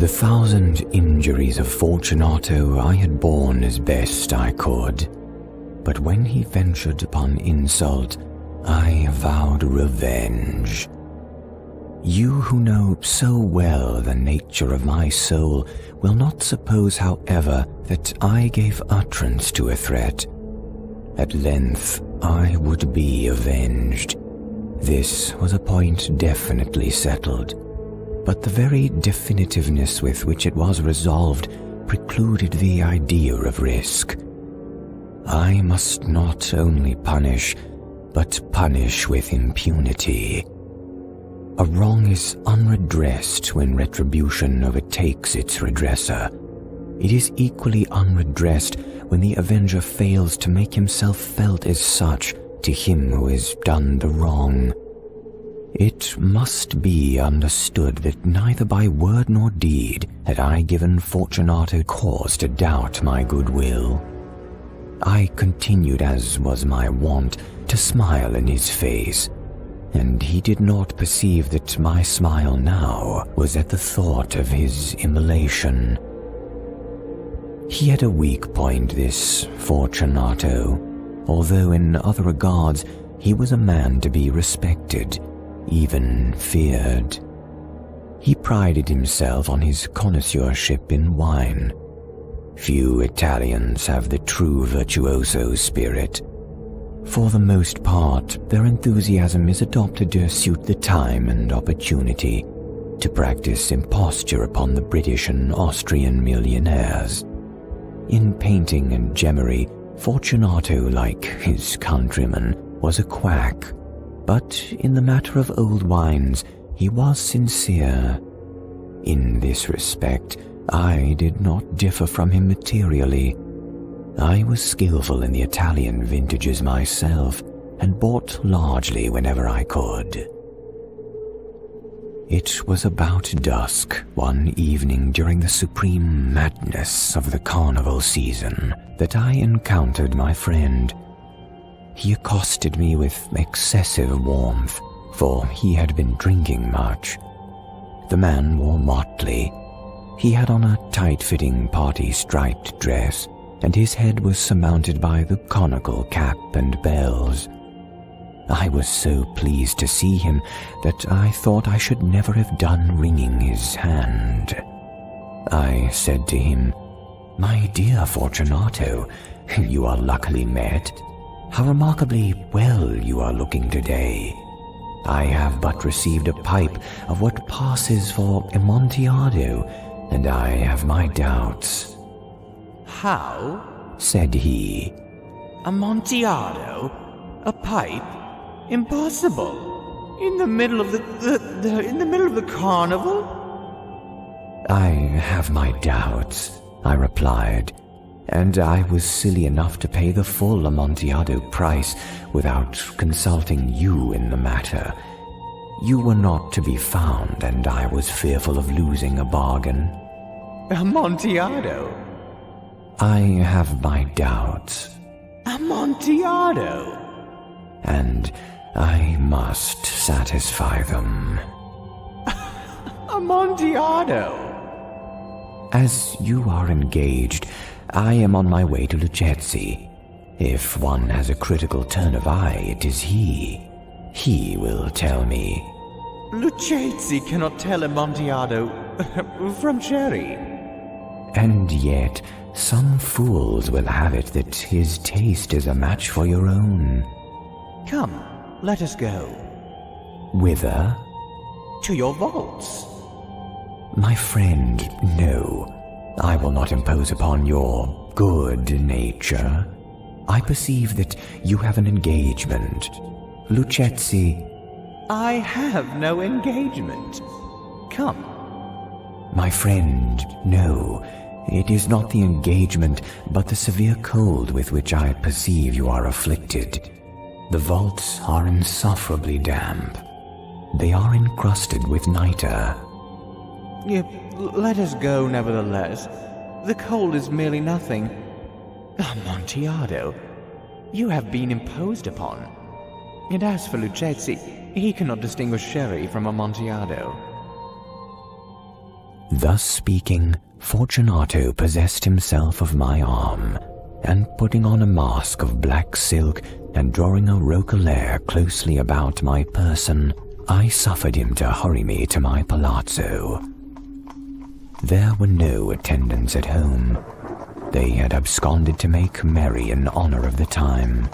The 1,000 injuries of Fortunato I had borne as best I could, but when he ventured upon insult, I vowed revenge. You who know so well the nature of my soul will not suppose, however, that I gave utterance to a threat. At length I would be avenged. This was a point definitely settled, but the very definitiveness with which it was resolved precluded the idea of risk. I must not only punish, but punish with impunity. A wrong is unredressed when retribution overtakes its redresser. It is equally unredressed when the avenger fails to make himself felt as such to him who has done the wrong. It must be understood that neither by word nor deed had I given Fortunato cause to doubt my goodwill. I continued, as was my wont, to smile in his face, and he did not perceive that my smile now was at the thought of his immolation. He had a weak point, this Fortunato, although in other regards he was a man to be respected, even feared. He prided himself on his connoisseurship in wine. Few Italians have the true virtuoso spirit. For the most part, their enthusiasm is adopted to suit the time and opportunity, to practice imposture upon the British and Austrian millionaires. In painting and gemmery, Fortunato, like his countrymen, was a quack, but in the matter of old wines he was sincere. In this respect, I did not differ from him materially. I was skillful in the Italian vintages myself, and bought largely whenever I could. It was about dusk one evening during the supreme madness of the carnival season that I encountered my friend. He accosted me with excessive warmth, for he had been drinking much. The man wore motley. He had on a tight-fitting party-striped dress, and his head was surmounted by the conical cap and bells. I was so pleased to see him that I thought I should never have done wringing his hand. I said to him, "My dear Fortunato, you are luckily met. How remarkably well you are looking today. I have but received a pipe of what passes for Amontillado, and I have my doubts." "How?" said he. "Amontillado? A pipe? Impossible! In the middle of the carnival?" "I have my doubts," I replied, "and I was silly enough to pay the full Amontillado price without consulting you in the matter. You were not to be found, and I was fearful of losing a bargain." "Amontillado?" "I have my doubts." "Amontillado?" "And I must satisfy them." "Amontillado?" "As you are engaged, I am on my way to Lucchesi. If one has a critical turn of eye, it is he. He will tell me." "Lucchesi cannot tell Amontillado from Cherry." "And yet, some fools will have it that his taste is a match for your own." "Come, let us go." "Whither?" "To your vaults." "My friend, no. I will not impose upon your good nature. I perceive that you have an engagement. Lucchesi—" "I have no engagement. Come." "My friend, no. It is not the engagement, but the severe cold with which I perceive you are afflicted. The vaults are insufferably damp. They are encrusted with nitre." "Let us go, nevertheless. The cold is merely nothing. Amontillado, you have been imposed upon. And as for Lucchesi, he cannot distinguish Sherry from Amontillado." Thus speaking, Fortunato possessed himself of my arm, and putting on a mask of black silk and drawing a roquelaire closely about my person, I suffered him to hurry me to my palazzo. There were no attendants at home. They had absconded to make merry in honor of the time.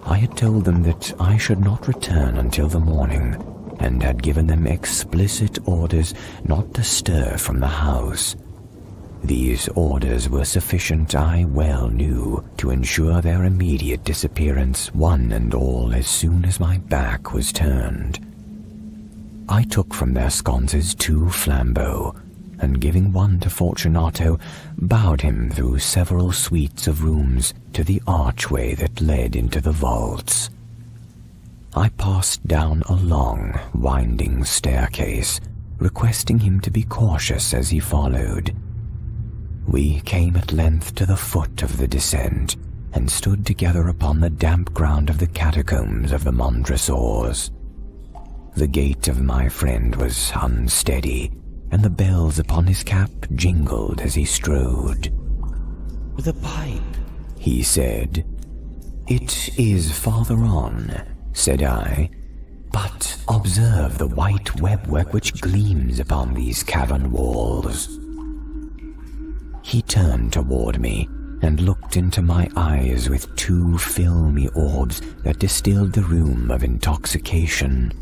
I had told them that I should not return until the morning, and had given them explicit orders not to stir from the house. These orders were sufficient, I well knew, to ensure their immediate disappearance, one and all, as soon as my back was turned. I took from their sconces 2 flambeaux, and giving one to Fortunato, bowed him through several suites of rooms to the archway that led into the vaults. I passed down a long, winding staircase, requesting him to be cautious as he followed. We came at length to the foot of the descent, and stood together upon the damp ground of the catacombs of the Montresors. The gait of my friend was unsteady, and the bells upon his cap jingled as he strode. "The pipe," he said. "It is farther on," said I, "but observe the white webwork which gleams upon these cavern walls." He turned toward me and looked into my eyes with 2 filmy orbs that distilled the rheum of intoxication.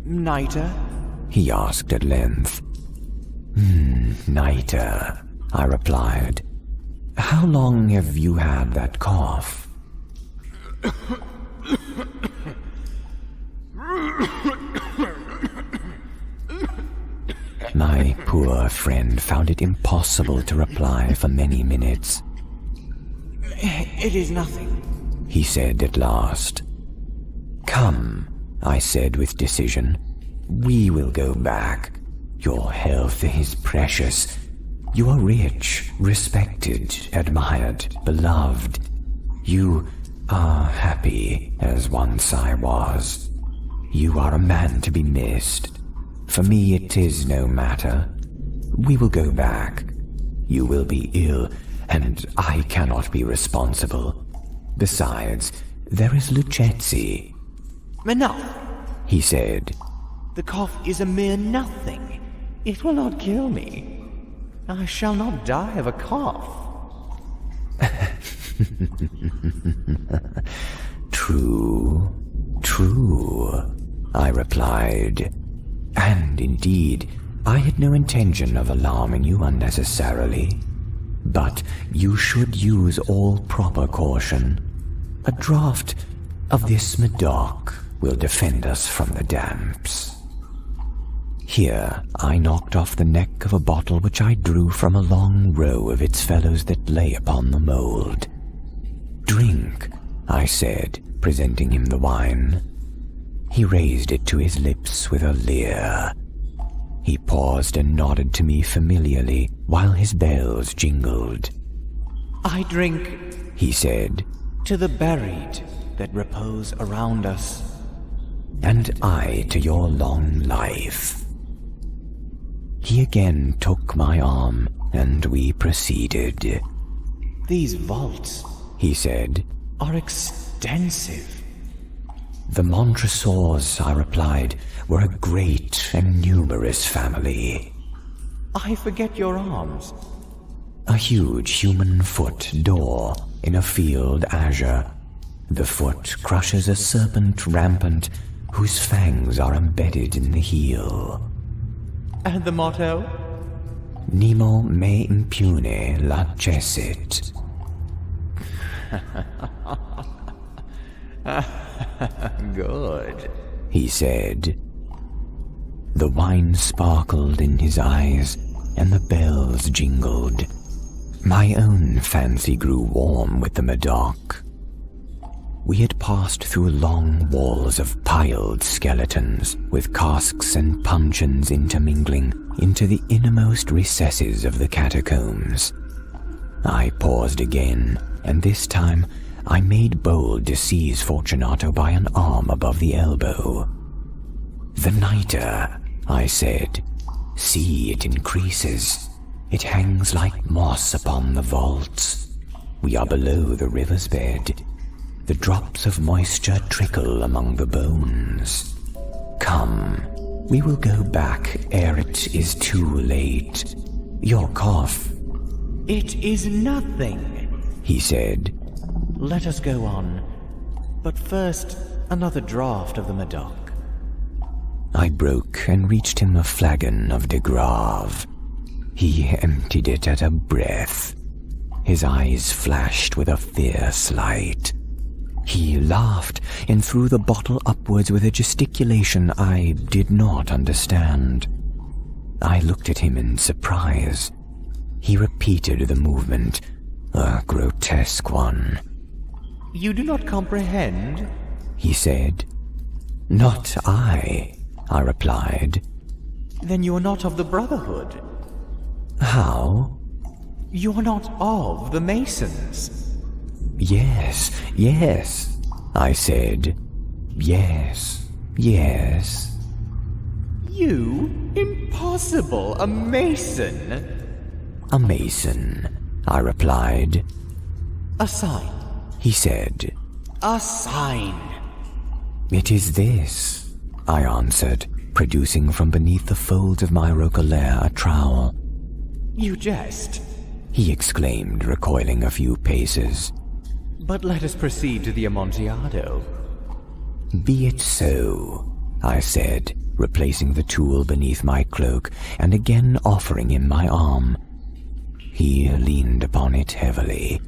"Niter?" he asked at length. Niter," I replied. "How long have you had that cough?" My poor friend found it impossible to reply for many minutes. "It is nothing," he said at last. "Come," I said with decision. "We will go back. Your health is precious. You are rich, respected, admired, beloved. You are happy, as once I was. You are a man to be missed. For me it is no matter. We will go back. You will be ill, and I cannot be responsible. Besides, there is Lucchesi." "Enough," he said. "The cough is a mere nothing. It will not kill me. I shall not die of a cough." True, I replied. And indeed, I had no intention of alarming you unnecessarily. But you should use all proper caution. A draught of this Medoc will defend us from the damps. Here I knocked off the neck of a bottle which I drew from a long row of its fellows that lay upon the mould. "Drink," I said, presenting him the wine. He raised it to his lips with a leer. He paused and nodded to me familiarly while his bells jingled. "I drink," he said, "to the buried that repose around us." "And I to your long life." He again took my arm, and we proceeded. "These vaults," he said, "are extensive." "The Montresors," I replied, "were a great and numerous family." "I forget your arms." A huge human foot door in a field azure. The foot crushes a serpent rampant whose fangs are embedded in the heel. "And the motto?" "Nemo me impune lacessit." "Good," he said. The wine sparkled in his eyes, and the bells jingled. My own fancy grew warm with the Medoc. We had passed through long walls of piled skeletons, with casks and puncheons intermingling, into the innermost recesses of the catacombs. I paused again, and this time I made bold to seize Fortunato by an arm above the elbow. "The Niter," I said. See, it increases. It hangs like moss upon the vaults. We are below the river's bed. The drops of moisture trickle among the bones. Come, we will go back ere it is too late. Your cough. It is nothing, he said. Let us go on. But first, another draught of the Medoc. I broke and reached him a flagon of de Grave. He emptied it at a breath. His eyes flashed with a fierce light. He laughed and threw the bottle upwards with a gesticulation I did not understand. I looked at him in surprise. He repeated the movement, a grotesque one. You do not comprehend? He said. Not I replied. Then you are not of the Brotherhood. How? You are not of the Masons. Yes, I said. Yes. You? Impossible! A Mason! A Mason, I replied. A sign, he said. A sign! It is this, I answered, producing from beneath the folds of my roquelaire a trowel. You jest, he exclaimed, recoiling a few paces. But let us proceed to the Amontillado. Be it so, I said, replacing the tool beneath my cloak and again offering him my arm. He leaned upon it heavily.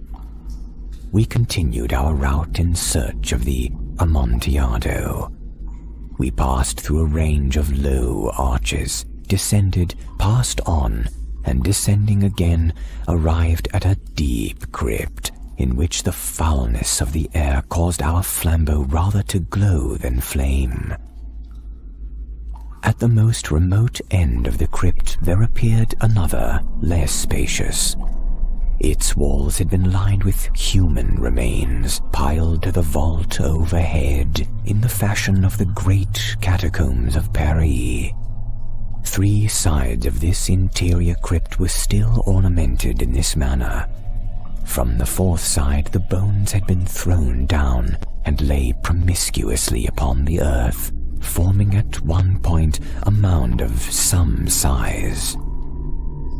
We continued our route in search of the Amontillado. We passed through a range of low arches, descended, passed on, and descending again, arrived at a deep crypt, in which the foulness of the air caused our flambeau rather to glow than flame. At the most remote end of the crypt there appeared another, less spacious. Its walls had been lined with human remains, piled to the vault overhead, in the fashion of the great catacombs of Paris. 3 sides of this interior crypt were still ornamented in this manner. From the 4th side the bones had been thrown down and lay promiscuously upon the earth, forming at one point a mound of some size.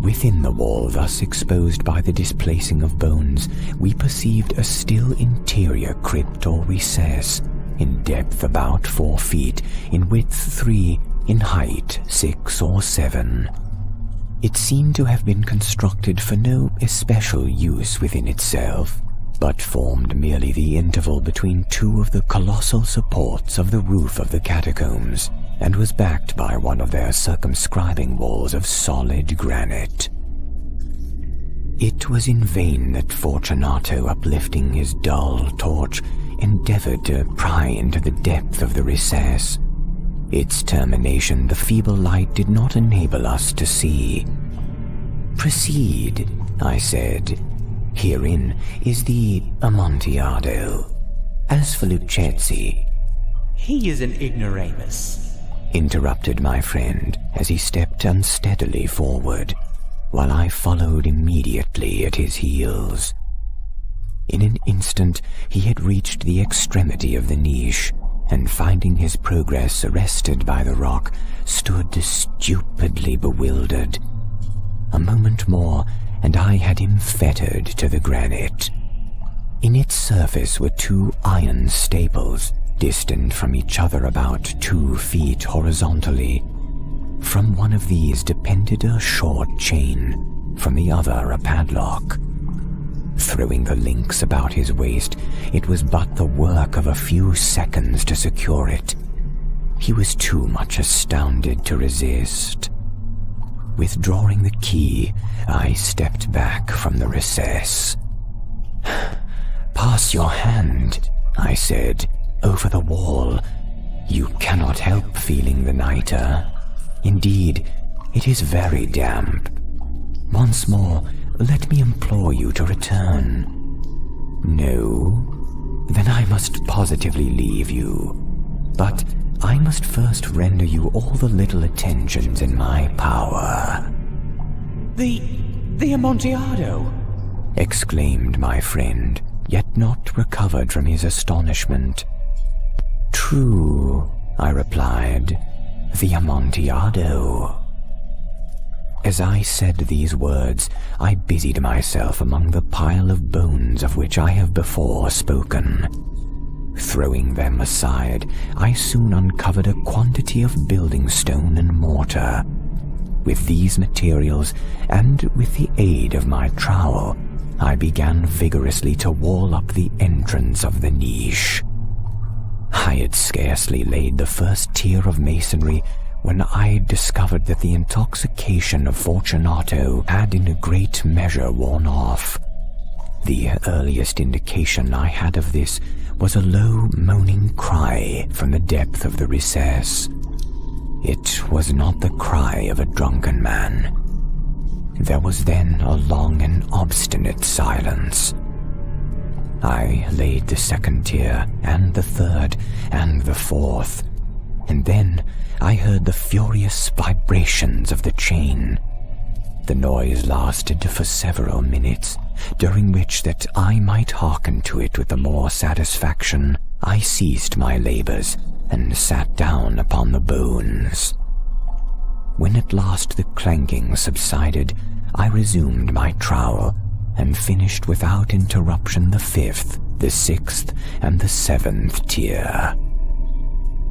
Within the wall thus exposed by the displacing of bones, we perceived a still interior crypt or recess, in depth about 4 feet, in width 3, in height 6 or 7. It seemed to have been constructed for no especial use within itself, but formed merely the interval between 2 of the colossal supports of the roof of the catacombs, and was backed by one of their circumscribing walls of solid granite. It was in vain that Fortunato, uplifting his dull torch, endeavored to pry into the depth of the recess. Its termination the feeble light did not enable us to see. Proceed, I said. Herein is the Amontillado. As for Lucchesi... He is an ignoramus, interrupted my friend as he stepped unsteadily forward, while I followed immediately at his heels. In an instant he had reached the extremity of the niche, and finding his progress arrested by the rock, stood stupidly bewildered. A moment more, and I had him fettered to the granite. In its surface were 2 iron staples, distant from each other about 2 feet horizontally. From one of these depended a short chain, from the other a padlock. Throwing the links about his waist, it was but the work of a few seconds to secure it. He was too much astounded to resist. Withdrawing the key, I stepped back from the recess. "Pass your hand," I said, "over the wall. You cannot help feeling the nitre. Indeed, it is very damp. Once more, let me implore you to return." "No? Then I must positively leave you. But I must first render you all the little attentions in my power." The Amontillado! Exclaimed my friend, yet not recovered from his astonishment. "True," I replied, "the Amontillado." As I said these words, I busied myself among the pile of bones of which I have before spoken. Throwing them aside, I soon uncovered a quantity of building stone and mortar. With these materials, and with the aid of my trowel, I began vigorously to wall up the entrance of the niche. I had scarcely laid the first tier of masonry when I discovered that the intoxication of Fortunato had in a great measure worn off. The earliest indication I had of this was a low moaning cry from the depth of the recess. It was not the cry of a drunken man. There was then a long and obstinate silence. I laid the second tier, and the third, and the fourth, and then I heard the furious vibrations of the chain. The noise lasted for several minutes, during which, that I might hearken to it with the more satisfaction, I ceased my labors and sat down upon the bones. When at last the clanking subsided, I resumed my trowel and finished without interruption the 5th, the 6th, and the 7th tier.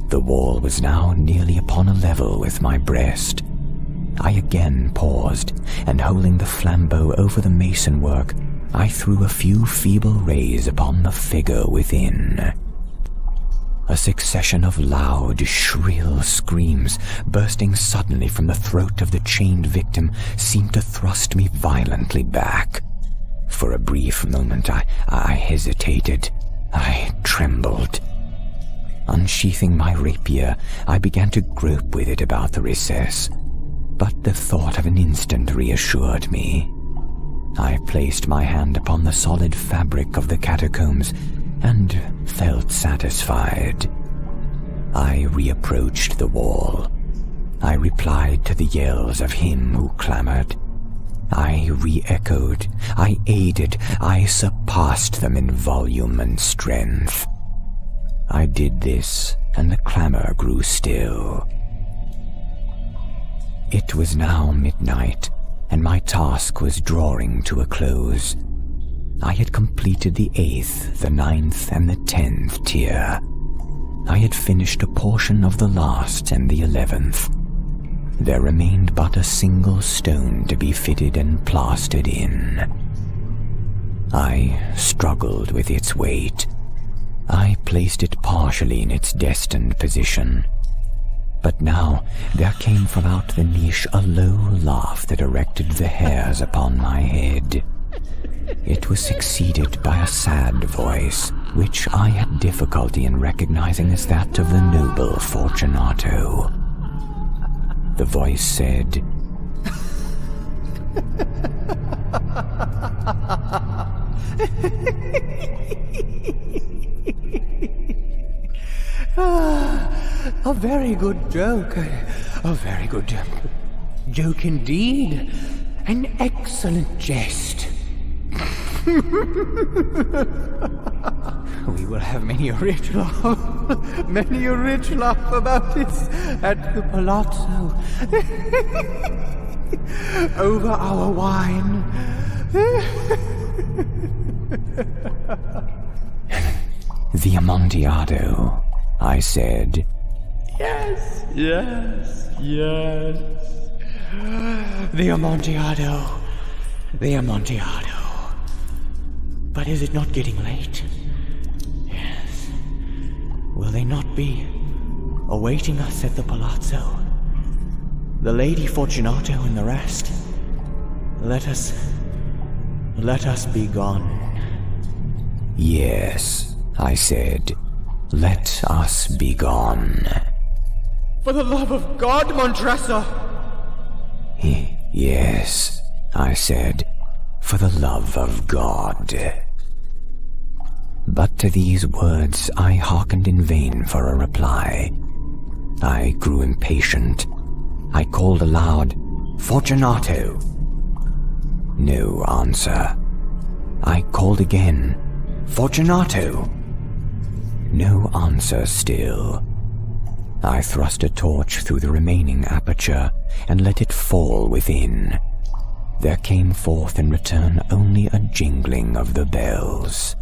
The wall was now nearly upon a level with my breast. I again paused, and holding the flambeau over the mason work, I threw a few feeble rays upon the figure within. A succession of loud, shrill screams, bursting suddenly from the throat of the chained victim, seemed to thrust me violently back. For a brief moment I hesitated. I trembled. Unsheathing my rapier, I began to grope with it about the recess, but the thought of an instant reassured me. I placed my hand upon the solid fabric of the catacombs and felt satisfied. I reapproached the wall. I replied to the yells of him who clamored. I re-echoed, I aided, I surpassed them in volume and strength. I did this, and the clamor grew still. It was now midnight, and my task was drawing to a close. I had completed the 8th, the 9th, and the 10th tier. I had finished a portion of the last and the 11th. There remained but a single stone to be fitted and plastered in. I struggled with its weight. I placed it partially in its destined position. But now there came from out the niche a low laugh that erected the hairs upon my head. It was succeeded by a sad voice, which I had difficulty in recognizing as that of the noble Fortunato. The voice said, A very good joke. A very good joke indeed. An excellent jest. We will have many a rich laugh about it at the palazzo. Over our wine. "The Amontillado," I said. Yes. The Amontillado. But is it not getting late? Yes. Will they not be awaiting us at the palazzo? The Lady Fortunato and the rest? Let us be gone. "Yes," I said. "Let us be gone." For the love of God, Montressor! "Yes," I said. "For the love of God." But to these words I hearkened in vain for a reply. I grew impatient. I called aloud, "Fortunato!" No answer. I called again, "Fortunato!" No answer still. I thrust a torch through the remaining aperture and let it fall within. There came forth in return only a jingling of the bells.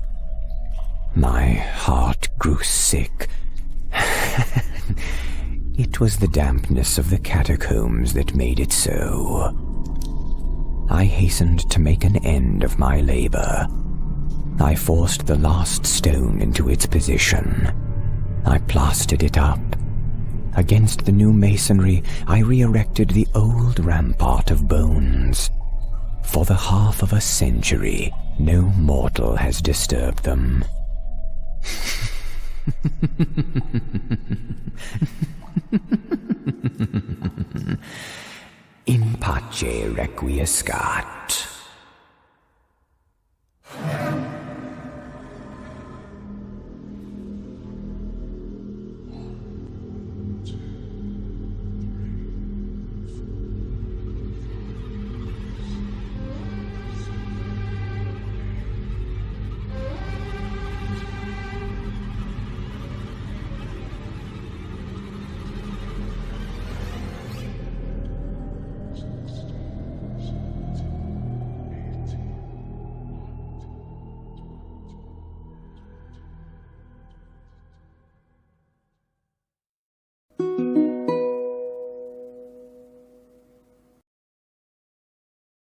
My heart grew sick. It was the dampness of the catacombs that made it so. I hastened to make an end of my labor. I forced the last stone into its position. I plastered it up. Against the new masonry, I re-erected the old rampart of bones. For the half of a century, no mortal has disturbed them. In pace requiescat.